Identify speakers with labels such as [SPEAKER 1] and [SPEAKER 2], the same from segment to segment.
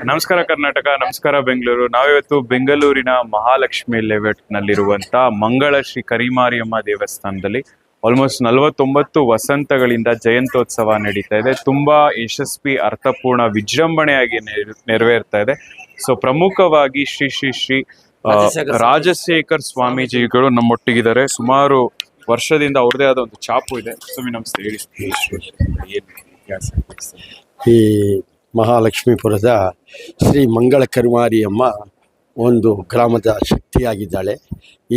[SPEAKER 1] ನಮಸ್ಕಾರ ಕರ್ನಾಟಕ, ನಮಸ್ಕಾರ ಬೆಂಗಳೂರು. ನಾವಿವತ್ತು ಬೆಂಗಳೂರಿನ ಮಹಾಲಕ್ಷ್ಮಿ ಲೇಔಟ್ ನಲ್ಲಿರುವಂತ ಮಂಗಳ ಶ್ರೀ ಕರಿಮಾರಿಯಮ್ಮ ದೇವಸ್ಥಾನದಲ್ಲಿ ಆಲ್ಮೋಸ್ಟ್ 49 ವಸಂತಗಳಿಂದ ಜಯಂತ್ಯೋತ್ಸವ ನಡೀತಾ ಇದೆ. ತುಂಬಾ ಯಶಸ್ವಿ, ಅರ್ಥಪೂರ್ಣ, ವಿಜೃಂಭಣೆಯಾಗಿ ನೆರವೇರ್ತಾ ಇದೆ. ಸೊ ಪ್ರಮುಖವಾಗಿ ಶ್ರೀ ಶ್ರೀ ಶ್ರೀ ರಾಜಶೇಖರ್ ಸ್ವಾಮೀಜಿಗಳು ನಮ್ಮೊಟ್ಟಿಗಿದ್ದಾರೆ. ಸುಮಾರು ವರ್ಷದಿಂದ ಅವ್ರದೇ ಆದ ಒಂದು ಛಾಪು ಇದೆ. ಸ್ವಾಮಿ ನಮಸ್ತೆ, ಹೇಳಿ.
[SPEAKER 2] ಈ ಮಹಾಲಕ್ಷ್ಮೀಪುರದ ಶ್ರೀ ಮಂಗಳ ಕರಿಮಾರಿಯಮ್ಮ ಒಂದು ಗ್ರಾಮದ ಶಕ್ತಿಯಾಗಿದ್ದಾಳೆ.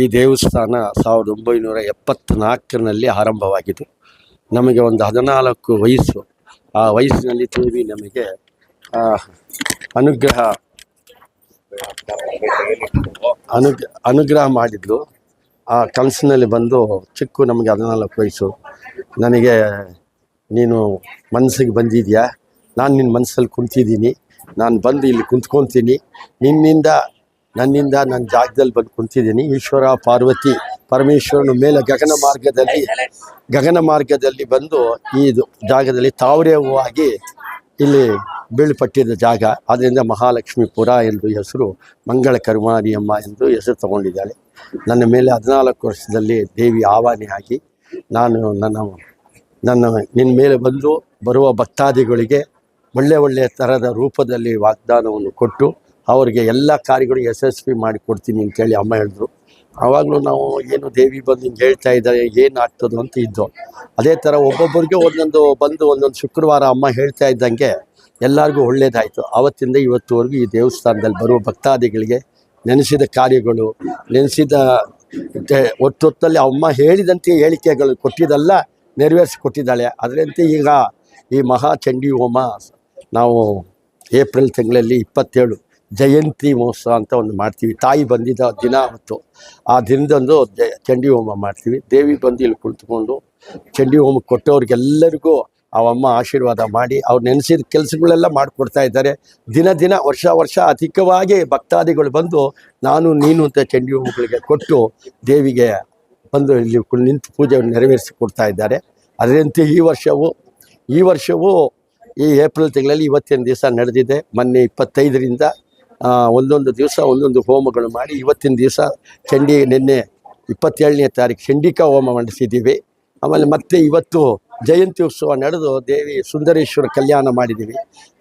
[SPEAKER 2] ಈ ದೇವಸ್ಥಾನ 1974ರಲ್ಲಿ ಆರಂಭವಾಗಿದ್ದು, ನಮಗೆ ಒಂದು 14 ವಯಸ್ಸು. ಆ ವಯಸ್ಸಿನಲ್ಲಿ ದೇವಿ ನಮಗೆ ಅನುಗ್ರಹ ಮಾಡಿದ್ಲು. ಆ ಕನಸಿನಲ್ಲಿ ಬಂದು ಚಿಕ್ಕ ನಮಗೆ 14 ವಯಸ್ಸು, ನನಗೆ ನೀನು ಮನಸ್ಸಿಗೆ ಬಂದಿದೆಯಾ, ನಾನು ನಿನ್ನ ಮನಸ್ಸಲ್ಲಿ ಕುಂತಿದ್ದೀನಿ, ನಾನು ಬಂದು ಇಲ್ಲಿ ಕುಂತ್ಕೊತೀನಿ, ನನ್ನಿಂದ ನನ್ನ ಜಾಗದಲ್ಲಿ ಬಂದು ಕುಂತಿದ್ದೀನಿ. ಈಶ್ವರ ಪಾರ್ವತಿ ಪರಮೇಶ್ವರನ ಮೇಲೆ ಗಗನ ಮಾರ್ಗದಲ್ಲಿ ಬಂದು ಈ ಜಾಗದಲ್ಲಿ ತಾವರೆ ಹೂವಾಗಿ ಇಲ್ಲಿ ಬೀಳ್ಪಟ್ಟಿದ್ದ ಜಾಗ. ಅದರಿಂದ ಮಹಾಲಕ್ಷ್ಮೀಪುರ ಎಂದು ಹೆಸರು, ಮಂಗಳ ಕರಿಮಾರಿಯಮ್ಮ ಎಂದು ಹೆಸರು ತಗೊಂಡಿದ್ದಾಳೆ. ನನ್ನ ಮೇಲೆ 14 ವರ್ಷದಲ್ಲಿ ದೇವಿ ಆವಾಹನೆಯಾಗಿ ನಾನು ನಿನ್ನ ಮೇಲೆ ಬಂದು ಬರುವ ಭಕ್ತಾದಿಗಳಿಗೆ ಒಳ್ಳೆಯ ಥರದ ರೂಪದಲ್ಲಿ ವಾಗ್ದಾನವನ್ನು ಕೊಟ್ಟು ಅವರಿಗೆ ಎಲ್ಲ ಕಾರ್ಯಗಳು ಯಶಸ್ವಿ ಮಾಡಿಕೊಡ್ತೀನಿ ಅಂತೇಳಿ ಅಮ್ಮ ಹೇಳಿದ್ರು. ಆವಾಗಲೂ ನಾವು ಏನು ದೇವಿ ಬಂದು ಹಿಂಗೆ ಹೇಳ್ತಾ ಇದ್ದಾರೆ, ಏನು ಆಗ್ತದೋ ಅಂತ ಇದ್ದೋ. ಅದೇ ಥರ ಒಬ್ಬೊಬ್ಬರಿಗೆ ಒಂದೊಂದು ಶುಕ್ರವಾರ ಅಮ್ಮ ಹೇಳ್ತಾ ಇದ್ದಂಗೆ ಎಲ್ಲರಿಗೂ ಒಳ್ಳೆಯದಾಯಿತು. ಆವತ್ತಿಂದ ಇವತ್ತುವರೆಗೂ ಈ ದೇವಸ್ಥಾನದಲ್ಲಿ ಬರುವ ಭಕ್ತಾದಿಗಳಿಗೆ ನೆನೆಸಿದ ಕಾರ್ಯಗಳು, ನೆನೆಸಿದ ಒತ್ತೊತ್ತಲ್ಲಿ ಅಮ್ಮ ಹೇಳಿದಂತೆ ಹೇಳಿಕೆಗಳು ಕೊಟ್ಟಿದ್ದೆಲ್ಲ ನೆರವೇರಿಸಿಕೊಟ್ಟಿದ್ದಾಳೆ. ಅದರಂತೆ ಈಗ ಈ ಮಹಾಚಂಡಿ ಹೋಮ ನಾವು ಏಪ್ರಿಲ್ ತಿಂಗಳಲ್ಲಿ 27 ಜಯಂತಿ ಮಹೋತ್ಸವ ಅಂತ ಒಂದು ಮಾಡ್ತೀವಿ. ತಾಯಿ ಬಂದಿದ್ದ ದಿನ ಅವತ್ತು, ಆ ದಿನದಂದು ಚಂಡಿ ಹೋಮ ಮಾಡ್ತೀವಿ. ದೇವಿ ಬಂದು ಇಲ್ಲಿ ಕುಳಿತುಕೊಂಡು ಚಂಡಿ ಹೋಮ ಕೊಟ್ಟವ್ರಿಗೆಲ್ಲರಿಗೂ ಅವಮ್ಮ ಆಶೀರ್ವಾದ ಮಾಡಿ ಅವ್ರು ನೆನೆಸಿದ ಕೆಲಸಗಳೆಲ್ಲ ಮಾಡಿಕೊಡ್ತಾ ಇದ್ದಾರೆ. ದಿನ ವರ್ಷ ಅಧಿಕವಾಗಿ ಭಕ್ತಾದಿಗಳು ಬಂದು ನಾನು ನೀನು ಅಂತ ಚಂಡಿ ಹೋಮಗಳಿಗೆ ಕೊಟ್ಟು ದೇವಿಗೆ ಬಂದು ಇಲ್ಲಿ ನಿಂತು ಪೂಜೆಯನ್ನು ನೆರವೇರಿಸಿಕೊಡ್ತಾ ಇದ್ದಾರೆ. ಅದರಂತೆ ಈ ವರ್ಷವೂ ಈ ಏಪ್ರಿಲ್ ತಿಂಗಳಲ್ಲಿ ಇವತ್ತಿನ ದಿವಸ ನಡೆದಿದೆ. ಮೊನ್ನೆ 25ರಿಂದ ಒಂದೊಂದು ದಿವಸ ಒಂದೊಂದು ಹೋಮಗಳು ಮಾಡಿ ಇವತ್ತಿನ ದಿವಸ ನಿನ್ನೆ 27ನೇ ತಾರೀಕು ಚಂಡಿಕಾ ಹೋಮ ಮಾಡಿಸಿದ್ದೀವಿ. ಆಮೇಲೆ ಮತ್ತೆ ಇವತ್ತು ಜಯಂತಿ ಉತ್ಸವ ನಡೆದು ದೇವಿ ಸುಂದರೇಶ್ವರ ಕಲ್ಯಾಣ ಮಾಡಿದ್ದೀವಿ.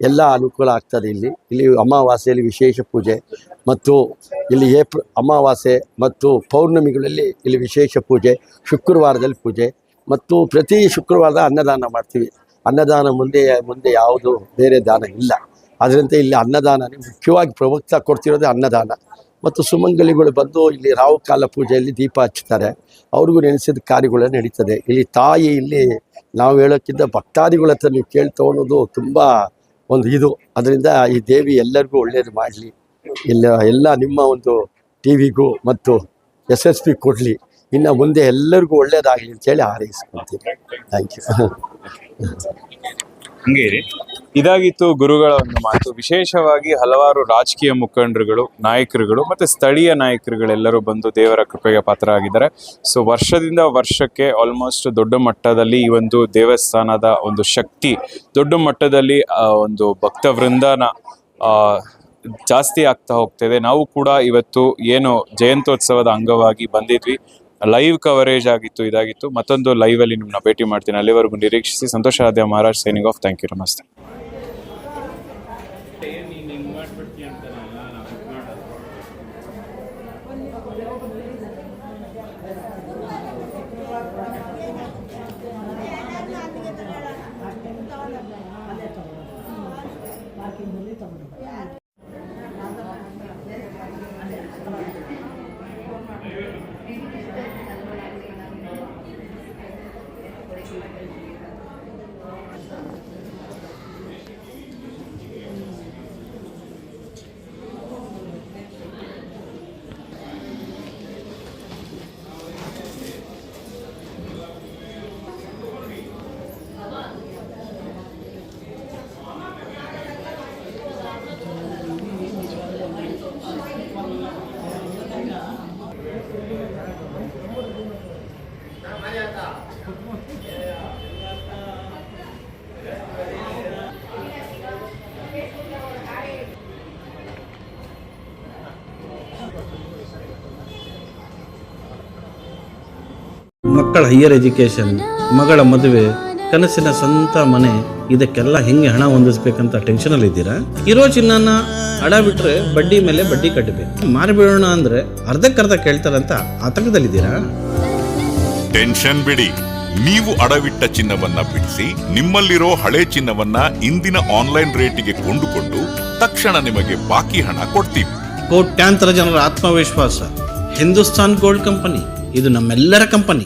[SPEAKER 2] ಎಲ್ಲ ಅನುಕೂಲ ಆಗ್ತದೆ. ಇಲ್ಲಿ ಅಮಾವಾಸ್ಯೆಯಲ್ಲಿ ವಿಶೇಷ ಪೂಜೆ, ಮತ್ತು ಇಲ್ಲಿ ಅಮಾವಾಸ್ಯೆ ಮತ್ತು ಪೌರ್ಣಮಿಗಳಲ್ಲಿ ಇಲ್ಲಿ ವಿಶೇಷ ಪೂಜೆ, ಶುಕ್ರವಾರದಲ್ಲಿ ಪೂಜೆ, ಮತ್ತು ಪ್ರತಿ ಶುಕ್ರವಾರದ ಅನ್ನದಾನ ಮಾಡ್ತೀವಿ. ಅನ್ನದಾನ ಮುಂದೆ ಯಾವುದು ಬೇರೆ ದಾನ ಇಲ್ಲ. ಅದರಂತೆ ಇಲ್ಲಿ ಅನ್ನದಾನನೇ ಮುಖ್ಯವಾಗಿ ಪ್ರವಕ್ತ ಕೊಡ್ತಿರೋದೇ ಅನ್ನದಾನ. ಮತ್ತು ಸುಮಂಗಲಿಗಳು ಬಂದು ಇಲ್ಲಿ ರಾಹುಕಾಲ ಪೂಜೆಯಲ್ಲಿ ದೀಪ ಹಚ್ತಾರೆ. ಅವ್ರಿಗೂ ನೆನೆಸಿದ ಕಾರ್ಯಗಳು ನಡೀತದೆ. ಇಲ್ಲಿ ತಾಯಿ ಇಲ್ಲಿ ನಾವು ಹೇಳೋಕ್ಕಿಂತ ಭಕ್ತಾದಿಗಳ ಹತ್ರ ನೀವು ಕೇಳ್ತಗೊಳ್ಳೋದು ತುಂಬ ಒಂದು ಇದು. ಅದರಿಂದ ಈ ದೇವಿ ಎಲ್ಲರಿಗೂ ಒಳ್ಳೆಯದು ಮಾಡಲಿ, ಎಲ್ಲ ನಿಮ್ಮ ಒಂದು ಟಿವಿಗೂ ಮತ್ತು ಯಶಸ್ವಿ ಕೊಡಲಿ, ಇನ್ನು ಮುಂದೆ ಎಲ್ಲರಿಗೂ ಒಳ್ಳೆಯದಾಗಲಿ ಅಂತೇಳಿ ಹಾರೈಸ್ಕೊಳ್ತೀನಿ. Thank you.
[SPEAKER 1] ಹಂಗೇರಿ. ಇದಾಗಿತ್ತು ಗುರುಗಳ ಒಂದು ಮಾತು. ವಿಶೇಷವಾಗಿ ಹಲವಾರು ರಾಜಕೀಯ ಮುಖಂಡರುಗಳು, ನಾಯಕರುಗಳು ಮತ್ತು ಸ್ಥಳೀಯ ನಾಯಕರುಗಳೆಲ್ಲರೂ ಬಂದು ದೇವರ ಕೃಪೆಗೆ ಪಾತ್ರರಾಗಿದ್ದಾರೆ. ಸೊ ವರ್ಷದಿಂದ ವರ್ಷಕ್ಕೆ ಆಲ್ಮೋಸ್ಟ್ ದೊಡ್ಡ ಮಟ್ಟದಲ್ಲಿ ಈ ಒಂದು ದೇವಸ್ಥಾನದ ಒಂದು ಶಕ್ತಿ ದೊಡ್ಡ ಮಟ್ಟದಲ್ಲಿ ಒಂದು ಭಕ್ತ ವೃಂದನ ಜಾಸ್ತಿ ಆಗ್ತಾ ಹೋಗ್ತಿದೆ. ನಾವು ಕೂಡ ಇವತ್ತು ಏನು ಜಯಂತ್ಯೋತ್ಸವದ ಅಂಗವಾಗಿ ಬಂದಿದ್ವಿ. ಲೈವ್ ಕವರೇಜ್ ಆಗಿತ್ತು, ಇದಾಗಿತ್ತು. ಮತ್ತೊಂದು ಲೈವಲ್ಲಿ ನಿಮ್ಮನ್ನ ಭೇಟಿ ಮಾಡ್ತೀನಿ. ಅಲ್ಲಿವರೆಗೂ ನಿರೀಕ್ಷಿಸಿ. Santosh Adya Maharaj, signing off. Thank you, ನಮಸ್ತೆ.
[SPEAKER 3] ಮಕ್ಕಳ ಹೈಯರ್ ಎಜುಕೇಷನ್, ಮಗಳ ಮದುವೆ, ಕನಸಿನ ಸ್ವಂತ ಮನೆ, ಇದಕ್ಕೆಲ್ಲ ಹೆಂಗೆ ಹಣ ಹೊಂದಿಸ್ಬೇಕಂತ ಟೆನ್ಷನಲ್ಲಿ ಇದ್ದೀರಾ? ಇರೋ ಚಿನ್ನನ ಅಡ ಬಿಟ್ರೆ ಬಡ್ಡಿ ಮೇಲೆ ಬಡ್ಡಿ ಕಟ್ಟಬೇಕು. ಮಾರಿಬಿಡೋಣ ಅಂದ್ರೆ ಅರ್ಧಕ್ಕರ್ಧ ಕೇಳ್ತಾರಂತ ಆತಂಕದಲ್ಲಿದ್ದೀರಾ?
[SPEAKER 4] ಟೆನ್ಷನ್ ಬಿಡಿ, ನೀವು ಅಡವಿಟ್ಟ ಚಿನ್ನವನ್ನ ಬಿಡಿಸಿ ನಿಮ್ಮಲ್ಲಿರೋ ಹಳೆ ಚಿನ್ನವನ್ನ ಇಂದಿನ ಆನ್ಲೈನ್ ರೇಟಿಗೆ ಕೊಂಡುಕೊಂಡು ತಕ್ಷಣ ನಿಮಗೆ ಬಾಕಿ ಹಣ ಕೊಡ್ತೀವಿ.
[SPEAKER 3] ಕೋಟ್ಯಾಂತರ ಜನರ ಆತ್ಮವಿಶ್ವಾಸ ಹಿಂದೂಸ್ತಾನ್ ಗೋಲ್ಡ್ ಕಂಪನಿ, ಇದು ನಮ್ಮೆಲ್ಲರ ಕಂಪನಿ.